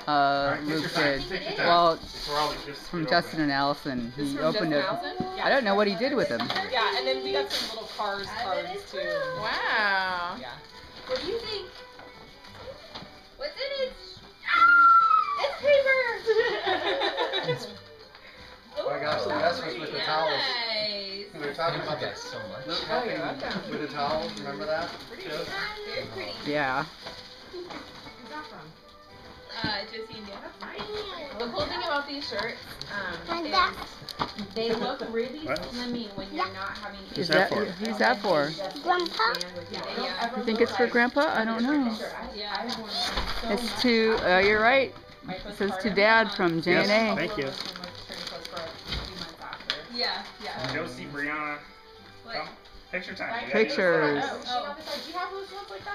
Luke did. Well, from Justin and Allison. He opened it. I don't know what he did with them. Yeah, and then we got some little cards too. Wow. Yeah. What do you think? What's in it? It's paper! Oh my gosh, the best was with the towels. Nice. We were talking about that so much. Luke helping with the towels, remember that? Very pretty. Yeah. Who's that from? Josie and Dan. The cool thing about these shirts, they look really slimming when you're not having. Who's that for? Grandpa? You think it's for Grandpa? I don't know. Yeah. It's to, you're right. It says to Dad from J&A. Yes, thank you. Yeah. Josie, Brianna. What? Picture time. Pictures. Oh. Do you have those ones like that?